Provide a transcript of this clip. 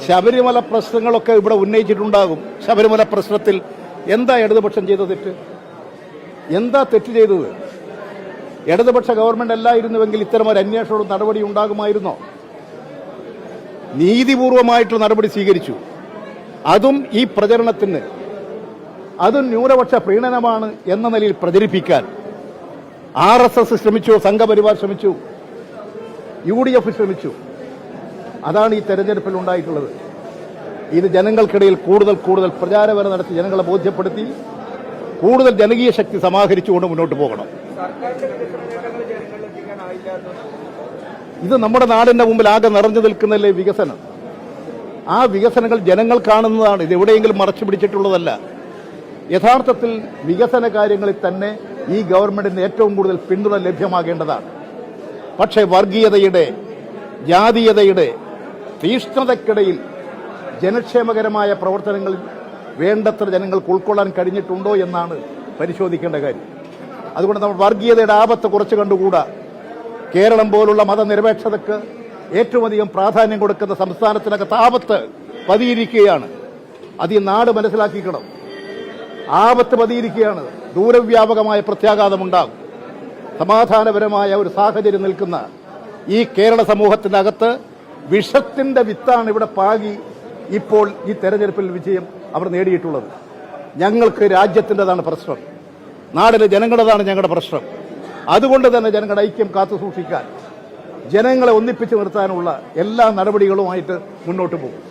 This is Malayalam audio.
ശബരിമല പ്രശ്നങ്ങളൊക്കെ ഇവിടെ ഉന്നയിച്ചിട്ടുണ്ടാകും. ശബരിമല പ്രശ്നത്തിൽ എന്താ ഇടതുപക്ഷം ചെയ്ത തെറ്റ്? എന്താ തെറ്റ് ചെയ്തത്? ഇടതുപക്ഷ ഗവൺമെന്റ് അല്ലായിരുന്നുവെങ്കിൽ ഇത്തരമൊരു അന്വേഷണവും നടപടി ഉണ്ടാകുമായിരുന്നോ? നീതിപൂർവമായിട്ടുള്ള നടപടി സ്വീകരിച്ചു. അതും ഈ പ്രചരണത്തിന്, അതും ന്യൂനപക്ഷ പ്രീണനമാണ് എന്ന നിലയിൽ പ്രചരിപ്പിക്കാൻ RSS ശ്രമിച്ചു, സംഘപരിവാർ ശ്രമിച്ചു, UDF ശ്രമിച്ചു. അതാണ് ഈ തെരഞ്ഞെടുപ്പിൽ ഉണ്ടായിട്ടുള്ളത്. ഇത് ജനങ്ങൾക്കിടയിൽ കൂടുതൽ പ്രചാരവേല നടത്തി ജനങ്ങളെ ബോധ്യപ്പെടുത്തി കൂടുതൽ ജനകീയ ശക്തി സമാഹരിച്ചുകൊണ്ട് മുന്നോട്ട് പോകണം. ഇത് നമ്മുടെ നാടിന്റെ മുമ്പിൽ ആകെ നിറഞ്ഞു നിൽക്കുന്നല്ലേ വികസനം. ആ വികസനങ്ങൾ ജനങ്ങൾ കാണുന്നതാണ്. ഇത് എവിടെയെങ്കിലും മറച്ചു പിടിച്ചിട്ടുള്ളതല്ല. യഥാർത്ഥത്തിൽ വികസന കാര്യങ്ങളിൽ തന്നെ ഈ ഗവൺമെന്റിന് ഏറ്റവും കൂടുതൽ പിന്തുണ ലഭ്യമാകേണ്ടതാണ്. പക്ഷേ വർഗീയതയുടെ, ജാതീയതയുടെ തീഷ്ണതയ്ക്കിടയിൽ ജനക്ഷേമകരമായ പ്രവർത്തനങ്ങളിൽ വേണ്ടത്ര ജനങ്ങൾക്ക് ഉൾക്കൊള്ളാൻ കഴിഞ്ഞിട്ടുണ്ടോ എന്നാണ് പരിശോധിക്കേണ്ട കാര്യം. അതുകൊണ്ട് നമ്മൾ വർഗീയതയുടെ ആപത്ത് കുറച്ച് കണ്ടുകൂടാ. കേരളം പോലുള്ള മതനിരപേക്ഷതയ്ക്ക് ഏറ്റവും അധികം പ്രാധാന്യം കൊടുക്കുന്ന സംസ്ഥാനത്തിനകത്ത് ആപത്ത് പതിയിരിക്കുകയാണ്. അത് ഈ നാട് മനസ്സിലാക്കിക്കണം. ആപത്ത് പതിയിരിക്കുകയാണ്. ദൂരവ്യാപകമായ പ്രത്യാഘാതമുണ്ടാകും. സമാധാനപരമായ ഒരു സാഹചര്യം നിൽക്കുന്ന ഈ കേരള സമൂഹത്തിനകത്ത് വിഷത്തിന്റെ വിത്താണ് ഇവിടെ പാകി ഇപ്പോൾ ഈ തെരഞ്ഞെടുപ്പിൽ വിജയം അവർ നേടിയിട്ടുള്ളത്. ഞങ്ങൾക്ക് രാജ്യത്തിൻ്റെതാണ് പ്രശ്നം, നാടിലെ ജനങ്ങളുടേതാണ് ഞങ്ങളുടെ പ്രശ്നം. അതുകൊണ്ട് തന്നെ ജനങ്ങളുടെ ഐക്യം കാത്തുസൂക്ഷിക്കാൻ, ജനങ്ങളെ ഒന്നിപ്പിച്ച് നിർത്താനുള്ള എല്ലാ നടപടികളുമായിട്ട് മുന്നോട്ട് പോകും.